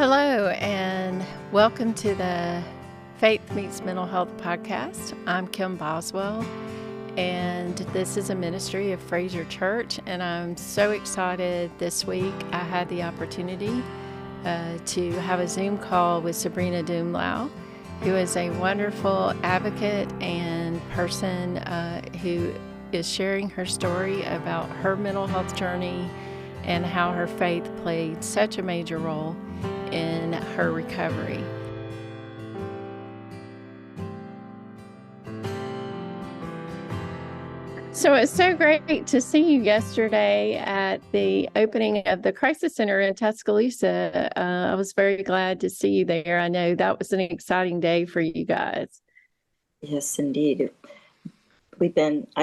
Hello, and welcome to the Faith Meets Mental Health podcast. I'm Kim Boswell, and this is a ministry of Fraser Church, and I'm so excited this week. I had the opportunity to have a Zoom call with Sabrina Dumlao, who is a wonderful advocate and person who is sharing her story about her mental health journey and how her faith played such a major role in her recovery. So it's so great to see you yesterday at the opening of the Crisis Center in Tuscaloosa. I was very glad to see you there. I know that was an exciting day for you guys. Yes, indeed. I've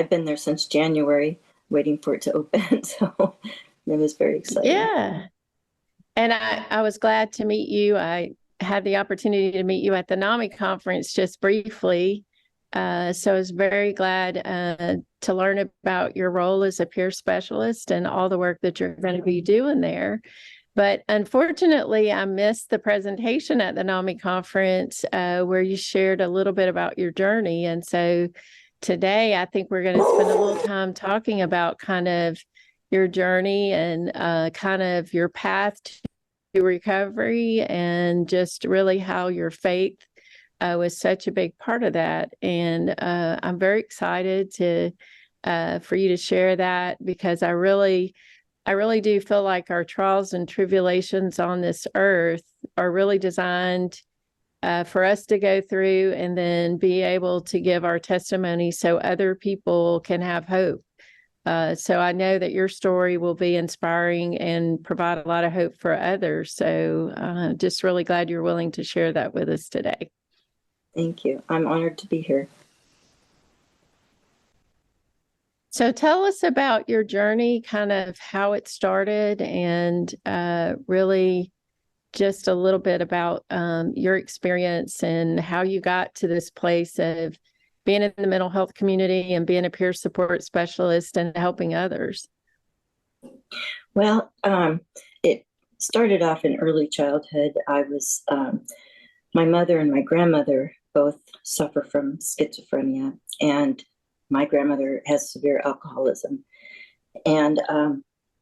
been there since January, waiting for it to open. So it was very exciting. Yeah. And I was glad to meet you. I had the opportunity to meet you at the NAMI conference just briefly. So I was very glad to learn about your role as a peer specialist and all the work that you're going to be doing there. But unfortunately, I missed the presentation at the NAMI conference where you shared a little bit about your journey. And so today, I think we're going to spend a little time talking about kind of your journey and kind of your path to recovery and just really how your faith was such a big part of that. And I'm very excited for you to share that, because I really do feel like our trials and tribulations on this earth are really designed for us to go through and then be able to give our testimony so other people can have hope. So I know that your story will be inspiring and provide a lot of hope for others. So just really glad you're willing to share that with us today. Thank you. I'm honored to be here. So tell us about your journey, kind of how it started, and really just a little bit about your experience and how you got to this place of being in the mental health community and being a peer support specialist and helping others. Well, it started off in early childhood. My mother and my grandmother both suffer from schizophrenia, and my grandmother has severe alcoholism. And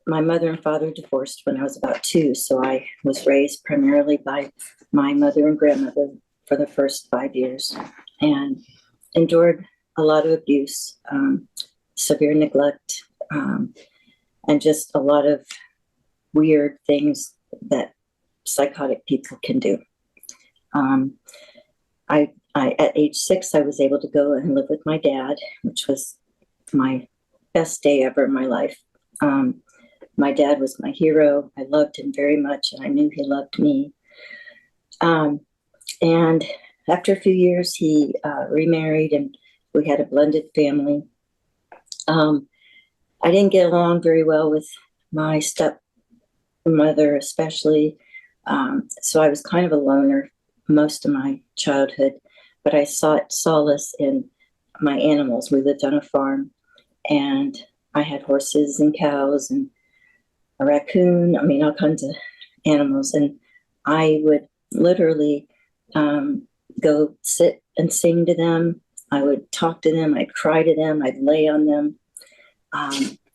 my mother and father divorced when I was about 2, so I was raised primarily by my mother and grandmother for the first 5 years, and endured a lot of abuse, severe neglect, and just a lot of weird things that psychotic people can do. At age 6, I was able to go and live with my dad, which was my best day ever in my life. My dad was my hero. I loved him very much, and I knew he loved me. And after a few years, he remarried, and we had a blended family. I didn't get along very well with my stepmother, especially. So I was kind of a loner most of my childhood, but I sought solace in my animals. We lived on a farm, and I had horses and cows and a raccoon, all kinds of animals. And I would literally go sit and sing to them. I would talk to them. I'd cry to them. I'd lay on them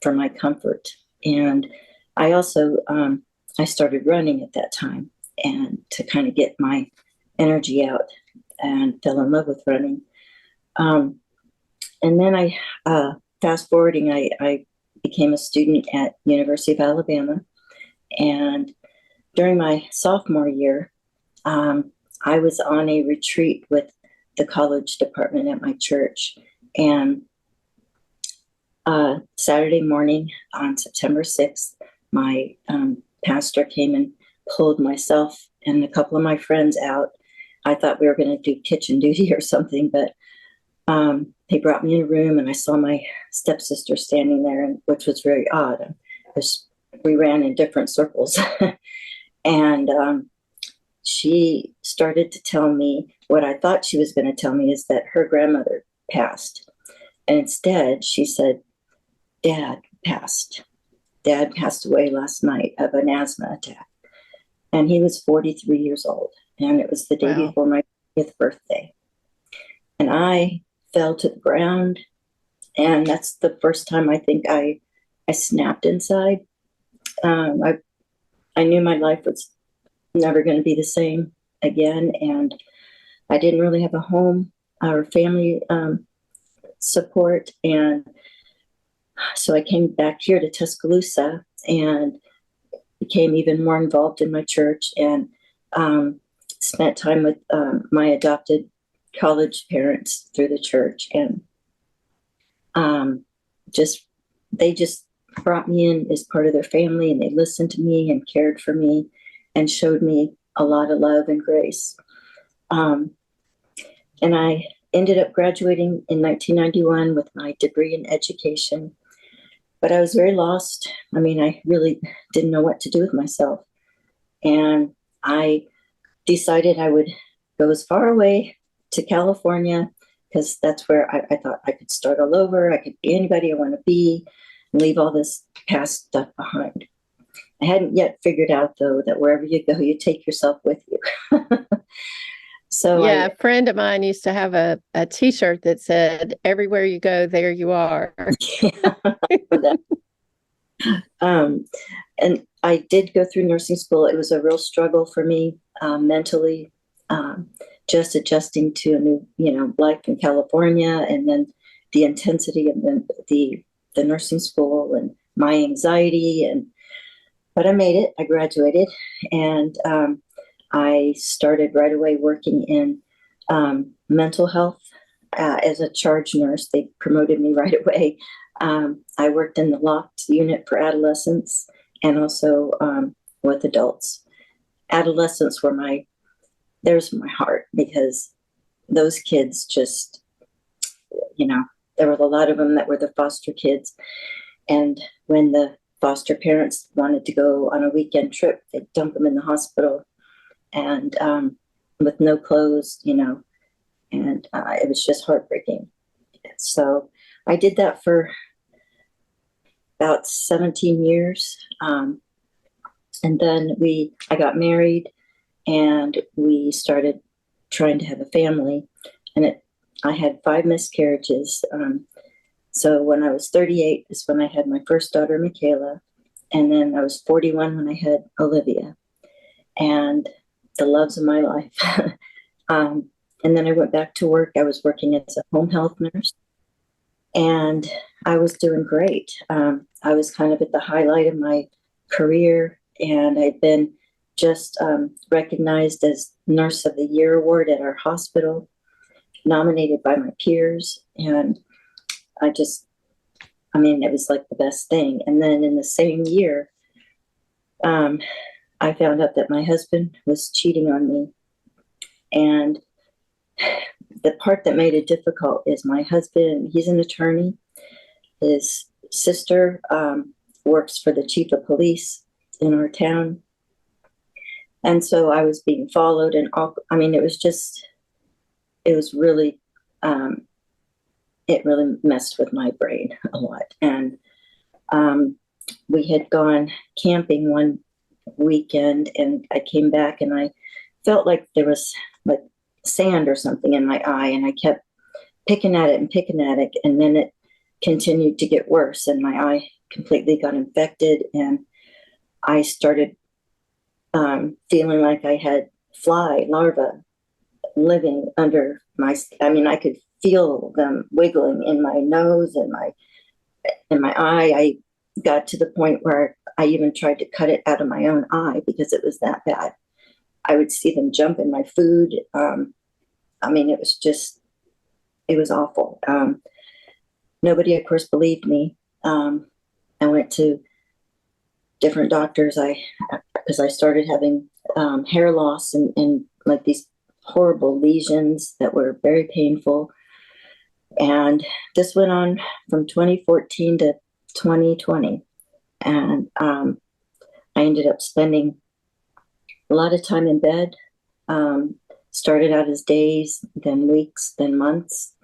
for my comfort. And I also, I started running at that time, and to kind of get my energy out, and fell in love with running. And then fast forwarding, I became a student at University of Alabama. And during my sophomore year, I was on a retreat with the college department at my church. And Saturday morning on September 6th, my pastor came and pulled myself and a couple of my friends out. I thought we were going to do kitchen duty or something, but he brought me in a room, and I saw my stepsister standing there, which was very odd because we ran in different circles. And she started to tell me what I thought she was going to tell me, is that her grandmother passed. And instead, she said, Dad passed away last night of an asthma attack. and he was 43 years old. And it was the day Wow. before my 50th birthday. And I fell to the ground. And that's the first time I think I snapped inside. I knew my life was never going to be the same again. And I didn't really have a home or family support. And so I came back here to Tuscaloosa and became even more involved in my church, and spent time with my adopted college parents through the church. And just they just brought me in as part of their family, and they listened to me and cared for me and showed me a lot of love and grace. And I ended up graduating in 1991 with my degree in education. But I was very lost. I mean, I really didn't know what to do with myself. And I decided I would go as far away to California, because that's where I thought I could start all over. I could be anybody I want to be and leave all this past stuff behind. I hadn't yet figured out, though, that wherever you go, you take yourself with you. So Yeah, a friend of mine used to have a t-shirt that said, "Everywhere you go, there you are." um, and I did go through nursing school. It was a real struggle for me mentally, just adjusting to a new, life in California, and then the intensity of the nursing school and my anxiety. But I made it. I graduated, and I started right away working in mental health as a charge nurse. They promoted me right away. I worked in the locked unit for adolescents and also with adults. Adolescents were there's my heart, because those kids just, there were a lot of them that were the foster kids. And when the foster parents wanted to go on a weekend trip, they'd dump them in the hospital, and with no clothes, and it was just heartbreaking. So I did that for about 17 years. And then I got married, and we started trying to have a family, and I had 5 miscarriages. So when I was 38 is when I had my first daughter, Michaela, and then I was 41 when I had Olivia, and the loves of my life. And then I went back to work. I was working as a home health nurse, and I was doing great. I was kind of at the highlight of my career, and I'd been just recognized as Nurse of the Year award at our hospital, nominated by my peers. And it was like the best thing. And then in the same year, I found out that my husband was cheating on me. And the part that made it difficult is my husband, he's an attorney. His sister works for the chief of police in our town. And so I was being followed, and it was really, it really messed with my brain a lot. And we had gone camping one weekend, and I came back, and I felt like there was like sand or something in my eye, and I kept picking at it, and then it continued to get worse, and my eye completely got infected, and I started feeling like I had fly larvae living under my. I could feel them wiggling in my nose and my eye. I got to the point where I even tried to cut it out of my own eye because it was that bad. I would see them jump in my food. It was awful. Nobody, of course, believed me. I went to different doctors. Because I started having hair loss and like these horrible lesions that were very painful. And this went on from 2014 to 2020. And I ended up spending a lot of time in bed. Started out as days, then weeks, then months.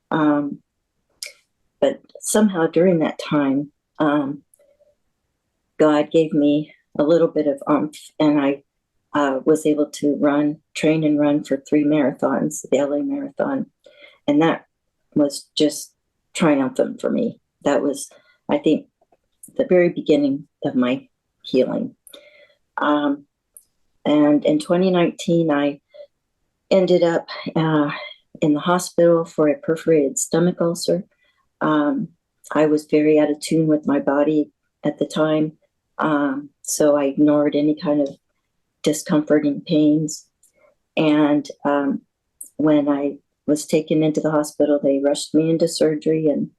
But somehow during that time, God gave me a little bit of oomph, and I was able to train and run for 3 marathons, the LA Marathon. And that was just triumphant for me. That was, I think, the very beginning of my healing. And in 2019, I ended up in the hospital for a perforated stomach ulcer. I was very out of tune with my body at the time, so I ignored any kind of discomforting pains. And when I was taken into the hospital, they rushed me into surgery, and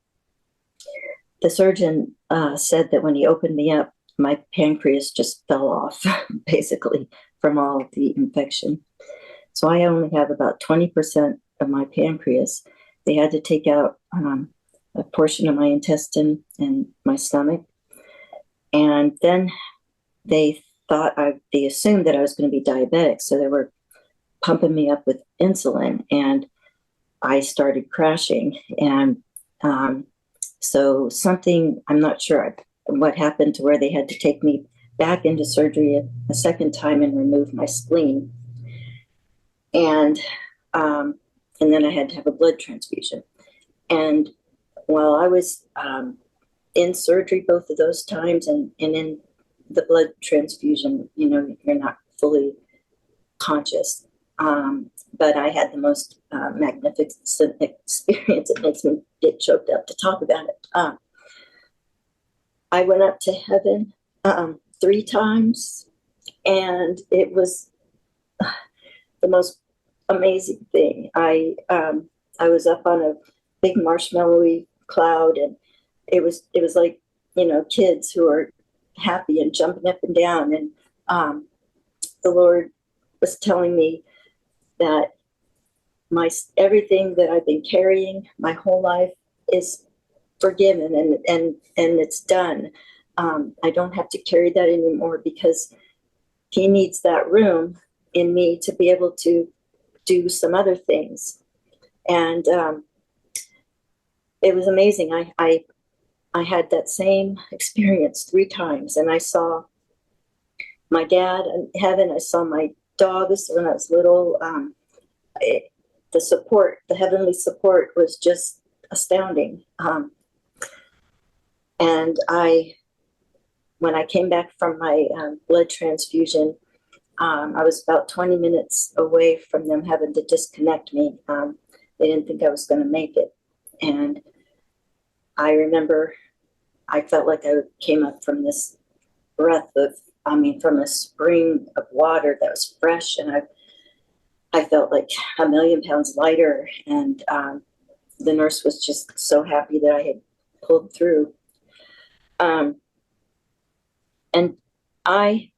the surgeon said that when he opened me up, my pancreas just fell off, basically, from all of the infection. So I only have about 20% of my pancreas. They had to take out a portion of my intestine and my stomach. And then they assumed that I was going to be diabetic. So they were pumping me up with insulin, and I started crashing. And so something, I'm not sure what happened to where they had to take me back into surgery a second time and remove my spleen. And then I had to have a blood transfusion. And while I was in surgery both of those times and in the blood transfusion, you're not fully conscious. But I had the most magnificent experience. It makes me get choked up to talk about it. I went up to heaven 3 times, and it was the most amazing thing. I was up on a big marshmallowy cloud, and it was like, kids who are happy and jumping up and down. And the Lord was telling me that everything that I've been carrying my whole life is forgiven, and it's done. I don't have to carry that anymore, because He needs that room in me to be able to do some other things. And it was amazing. I had that same experience 3 times, and I saw my dad in heaven. I saw my dog when I was little. The heavenly support was just astounding. And when I came back from my blood transfusion, I was about 20 minutes away from them having to disconnect me. They didn't think I was going to make it. And I remember I felt like I came up from this from a spring of water that was fresh. And I felt like a million pounds lighter. And the nurse was just so happy that I had pulled through. And I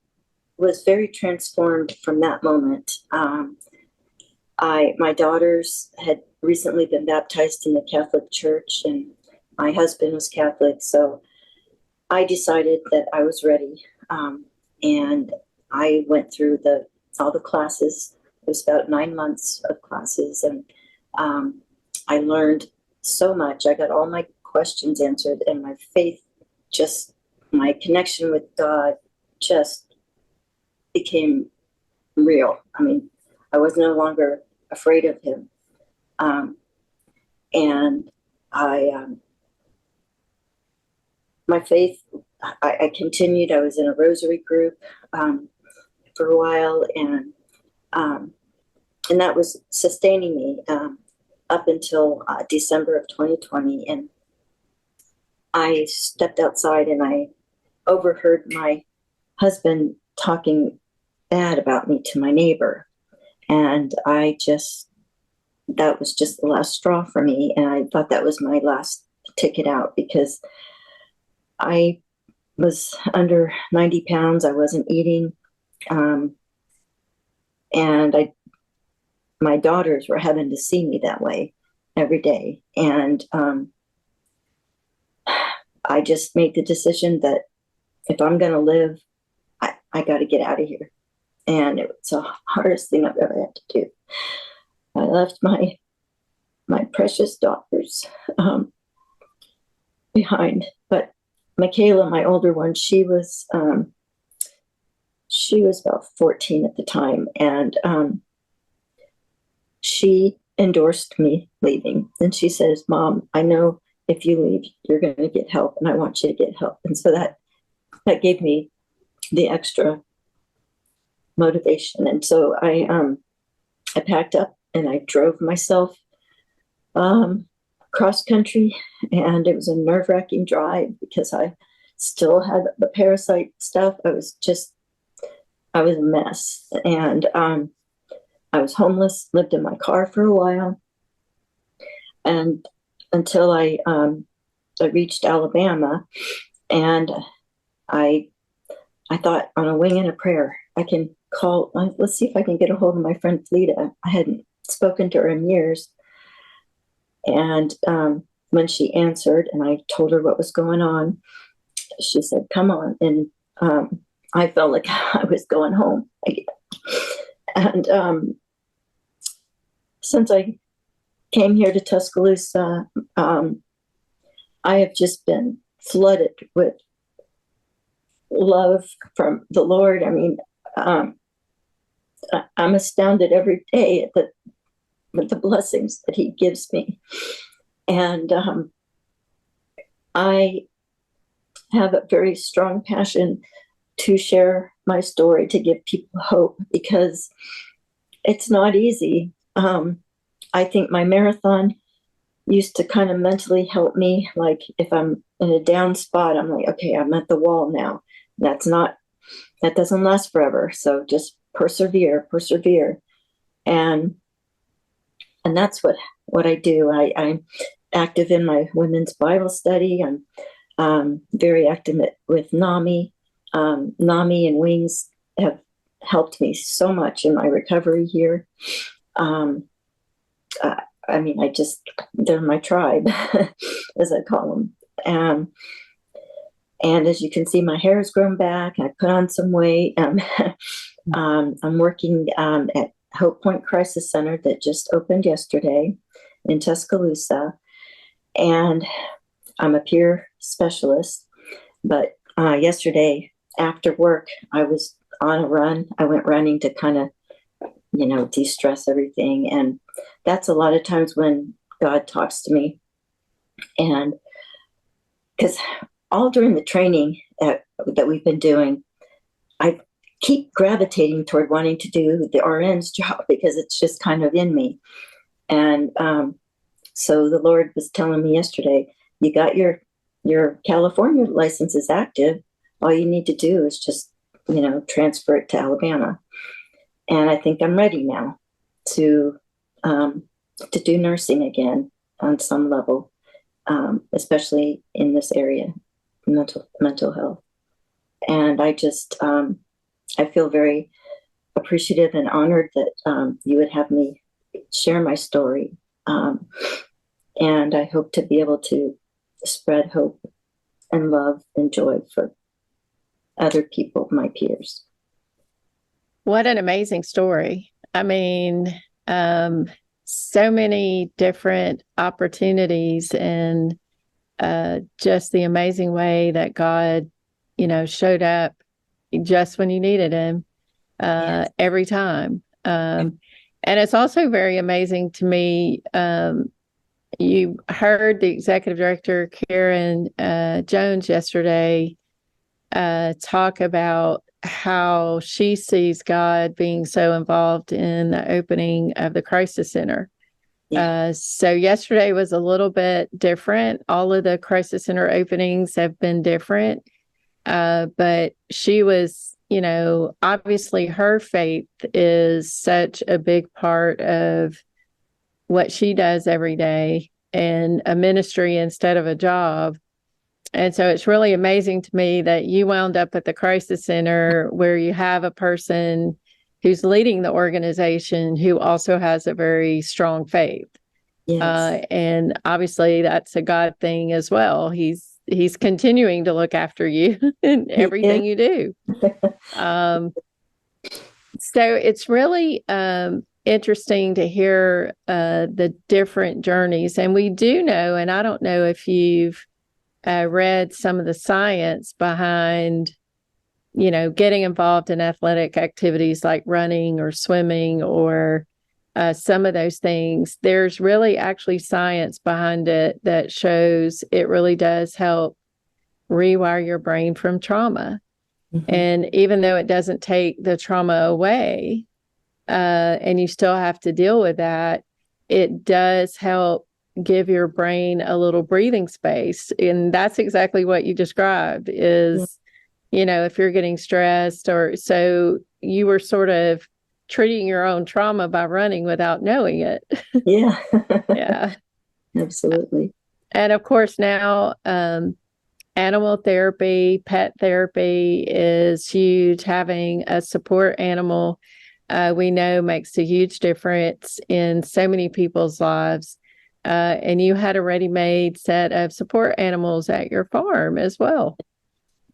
was very transformed from that moment. My daughters had recently been baptized in the Catholic Church, and my husband was Catholic, so I decided that I was ready. And I went through all the classes. It was about 9 months of classes, and I learned so much. I got all my questions answered, and my connection with God just became real. I was no longer afraid of Him. And my faith, I continued. I was in a rosary group for a while, and that was sustaining me up until December of 2020. And I stepped outside, and I overheard my husband talking bad about me to my neighbor. And that was just the last straw for me. And I thought that was my last ticket out, because I was under 90 pounds. I wasn't eating. And my daughters were having to see me that way every day. And I just made the decision that if I'm going to live, I got to get out of here. And it was the hardest thing I've ever had to do. I left my precious daughters behind. But Michaela, my older one, she she was about 14 at the time, and she endorsed me leaving. And she says, "Mom, I know if you leave, you're going to get help, and I want you to get help." And so that gave me the extra motivation. And so I packed up and I drove myself cross country, and it was a nerve-wracking drive because I still had the parasite stuff. I was a mess, and I was homeless, lived in my car for a while, and until I reached Alabama, and I thought, on a wing and a prayer, I can call. Let's see if I can get a hold of my friend Fleta. I hadn't spoken to her in years, and when she answered, and I told her what was going on, she said, "Come on." And I felt like I was going home again. And since I came here to Tuscaloosa, I have just been flooded with love from the Lord. I mean, I'm astounded every day at with the blessings that He gives me. And I have a very strong passion to share my story, to give people hope, because it's not easy. I think my marathon used to kind of mentally help me. Like, if I'm in a down spot, I'm like, okay, I'm at the wall now. That doesn't last forever. So just persevere. And that's what I do. I'm active in my women's Bible study. I'm very active with NAMI. NAMI and Wings have helped me so much in my recovery here. I mean, they're my tribe, as I call them. And as you can see, my hair has grown back. I put on some weight. I'm working at Hope Point Crisis Center that just opened yesterday in Tuscaloosa. And I'm a peer specialist. But yesterday after work, I was on a run. I went running to kind of, de-stress everything. And that's a lot of times when God talks to me. And because all during the training that we've been doing, I keep gravitating toward wanting to do the RN's job because it's just kind of in me. And so the Lord was telling me yesterday, you got your California license is active. All you need to do is just, transfer it to Alabama. And I think I'm ready now to do nursing again on some level, especially in this area, mental health. And I just, I feel very appreciative and honored that you would have me share my story. And I hope to be able to spread hope and love and joy for other people, my peers. What an amazing story. I mean, so many different opportunities, and just the amazing way that God, showed up just when you needed Him, Yes. every time. And it's also very amazing to me. You heard the executive director, Karen Jones, yesterday talk about how she sees God being so involved in the opening of the crisis center. Yeah. So yesterday was a little bit different. All of the crisis center openings have been different. But she was, obviously her faith is such a big part of what she does every day, and a ministry instead of a job. And so it's really amazing to me that you wound up at the crisis center where you have a person who's leading the organization who also has a very strong faith. Yes. And obviously that's a God thing as well. He's continuing to look after you in everything you do. So it's really interesting to hear the different journeys. And we do know, and I don't know if you've read some of the science behind getting involved in athletic activities like running or swimming or some of those things, there's really actually science behind it that shows it really does help rewire your brain from trauma. Mm-hmm. And even though it doesn't take the trauma away, and you still have to deal with that, it does help give your brain a little breathing space. And that's exactly what you described is, if you're getting stressed or so you were sort of treating your own trauma by running without knowing it. Yeah. Yeah. Absolutely. And of course now, animal therapy, pet therapy is huge. Having a support animal, we know makes a huge difference in so many people's lives. And you had a ready-made set of support animals at your farm as well.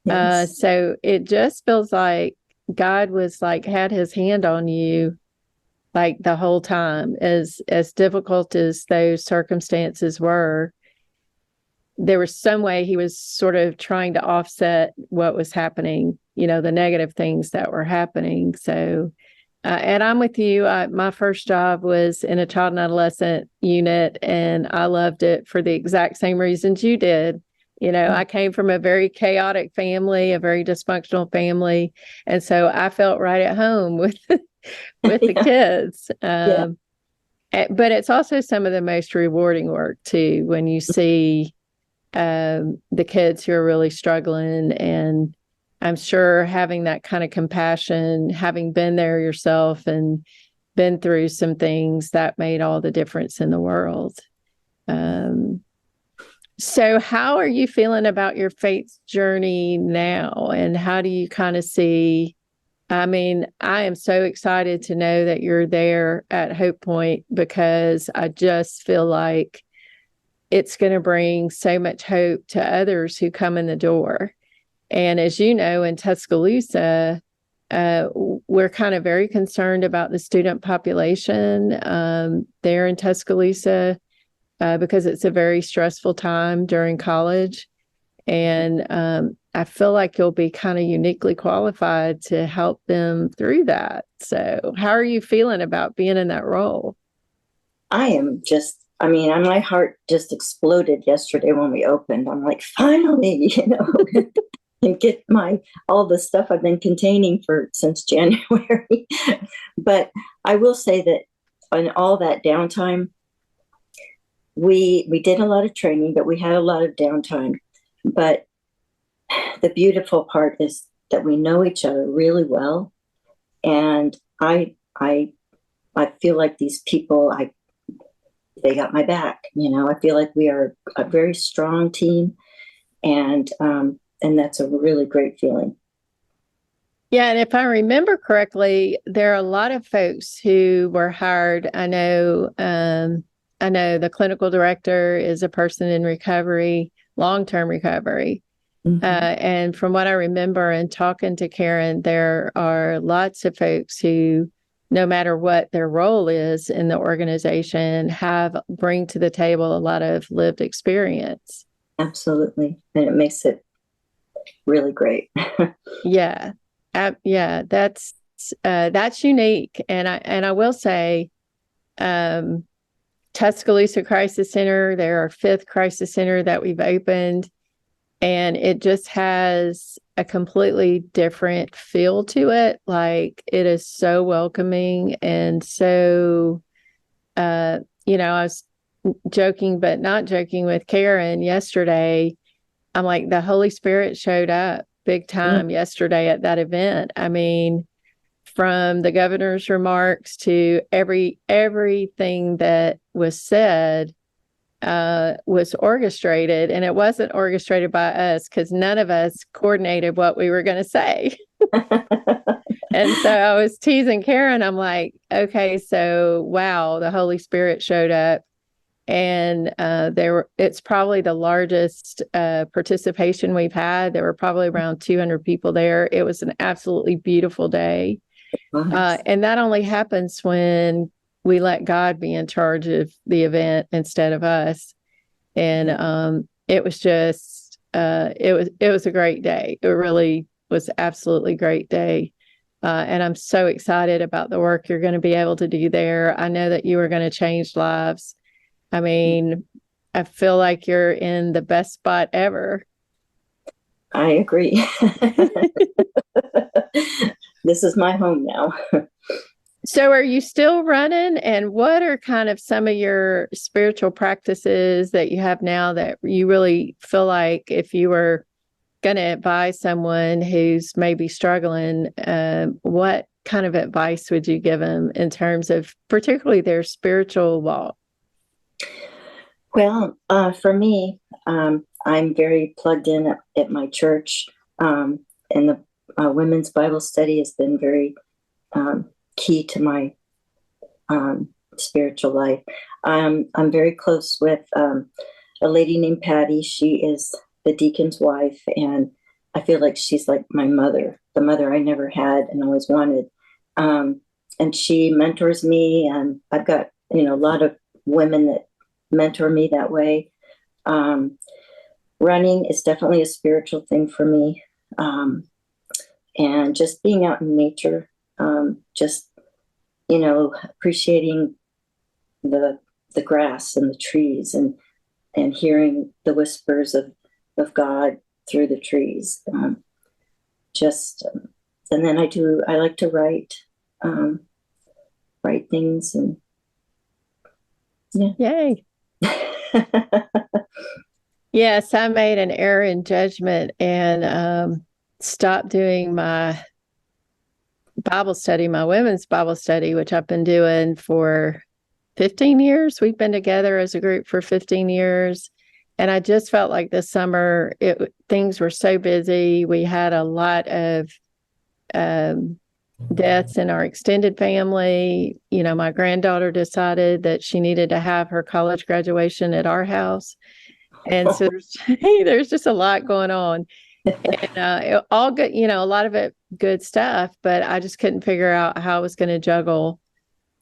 Yes. So it just feels like God was had his hand on you the whole time. As difficult as those circumstances were, there was some way he was sort of trying to offset what was happening, the negative things that were happening. So, and I'm with you. My first job was in a child and adolescent unit, and I loved it for the exact same reasons you did. I came from a very chaotic family, a very dysfunctional family. And so I felt right at home with the kids. But it's also some of the most rewarding work too, when you see the kids who are really struggling. And I'm sure having that kind of compassion, having been there yourself and been through some things, that made all the difference in the world. So how are you feeling about your faith journey now? And how do you kind of see, I am so excited to know that you're there at Hope Point, because I just feel like it's going to bring so much hope to others who come in the door. And as you know, in Tuscaloosa, we're kind of very concerned about the student population there in Tuscaloosa, because it's a very stressful time during college. And I feel like you'll be kind of uniquely qualified to help them through that. So how are you feeling about being in that role? I am just, my heart just exploded yesterday when we opened. I'm like, finally, and get all the stuff I've been containing since January. But I will say that on all that downtime, we did a lot of training, but we had a lot of downtime. But the beautiful part is that we know each other really well. And I feel like these people, they got my back. I feel like we are a very strong team, and that's a really great feeling. Yeah, and if I remember correctly, there are a lot of folks who were hired. I know the clinical director is a person in recovery, long-term recovery. Mm-hmm. And from what I remember and talking to Karen, there are lots of folks who, no matter what their role is in the organization, bring to the table a lot of lived experience. Absolutely. And it makes it really great. Yeah. That's unique. And I will say, Tuscaloosa Crisis Center, they're our 5th crisis center that we've opened, and it just has a completely different feel to it. Like, it is so welcoming. And so, I was joking, but not joking with Karen yesterday. I'm like, the Holy Spirit showed up big time yesterday at that event. From the governor's remarks to everything that was said was orchestrated, and it wasn't orchestrated by us because none of us coordinated what we were going to say. And so I was teasing Karen. I'm like, okay, so wow, the Holy Spirit showed up, and it's probably the largest participation we've had. There were probably around 200 people there. It was an absolutely beautiful day. Nice. And that only happens when we let God be in charge of the event instead of us. And it was just it was a great day. It really was absolutely great day. And I'm so excited about the work you're going to be able to do there. I know that you are going to change lives. I mean, I feel like you're in the best spot ever. I agree. This is my home now. So are you still running? And what are kind of some of your spiritual practices that you have now that you really feel like if you were going to advise someone who's maybe struggling, what kind of advice would you give them in terms of particularly their spiritual walk? Well, for me, I'm very plugged in at my church, and the women's Bible study has been very key to my spiritual life. I'm very close with a lady named Patty. She is the deacon's wife, and I feel like she's like my mother, the mother I never had and always wanted. And she mentors me, and I've got a lot of women that mentor me that way. Running is definitely a spiritual thing for me, and just being out in nature, just appreciating the grass and the trees, and hearing the whispers of God through the trees. And then I like to write things, and yeah. Yay. Yes, I made an error in judgment and stopped doing my Bible study, my women's Bible study, which I've been doing for 15 years. We've been together as a group for 15 years. And I just felt like this summer, things were so busy. We had a lot of deaths in our extended family. My granddaughter decided that she needed to have her college graduation at our house. And so there's just a lot going on. And all good, a lot of it good stuff, but I just couldn't figure out how I was going to juggle,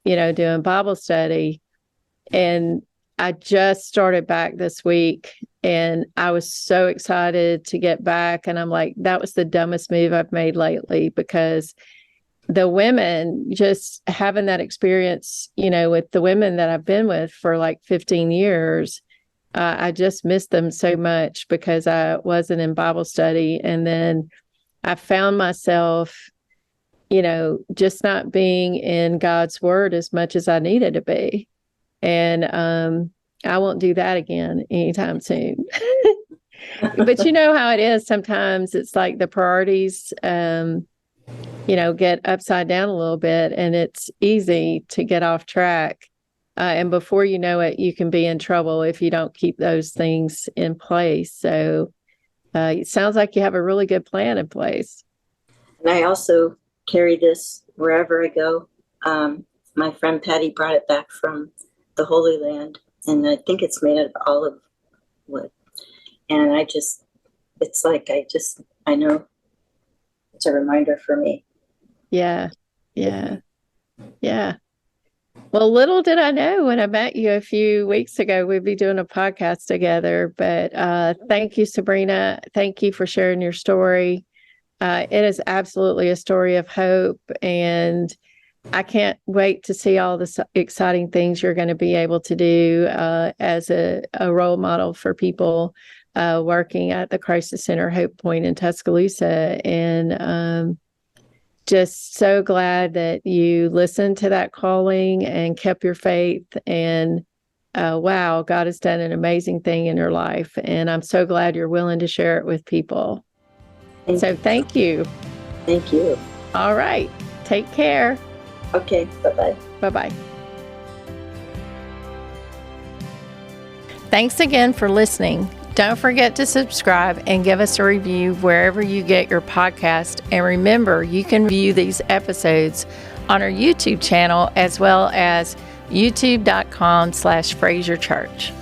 doing Bible study. And I just started back this week, and I was so excited to get back. And I'm like, that was the dumbest move I've made lately, because the women, just having that experience, with the women that I've been with for like 15 years, I just missed them so much because I wasn't in Bible study. And then I found myself, just not being in God's word as much as I needed to be. And I won't do that again anytime soon. But you know how it is. Sometimes it's like the priorities, get upside down a little bit, and it's easy to get off track. And before you know it, you can be in trouble if you don't keep those things in place. So it sounds like you have a really good plan in place. And I also carry this wherever I go. My friend Patty brought it back from the Holy Land, and I think it's made of olive wood. And I know it's a reminder for me. Yeah. Well, little did I know when I met you a few weeks ago, we'd be doing a podcast together. But thank you, Sabrina. Thank you for sharing your story. It is absolutely a story of hope. And I can't wait to see all the exciting things you're going to be able to do as a role model for people working at the Crisis Center Hope Point in Tuscaloosa. And just so glad that you listened to that calling and kept your faith. And wow, God has done an amazing thing in your life. And I'm so glad you're willing to share it with people. Thank you. Thank you. All right. Take care. Okay. Bye-bye. Bye-bye. Thanks again for listening. Don't forget to subscribe and give us a review wherever you get your podcast. And remember, you can view these episodes on our YouTube channel as well as youtube.com/FrazierChurch.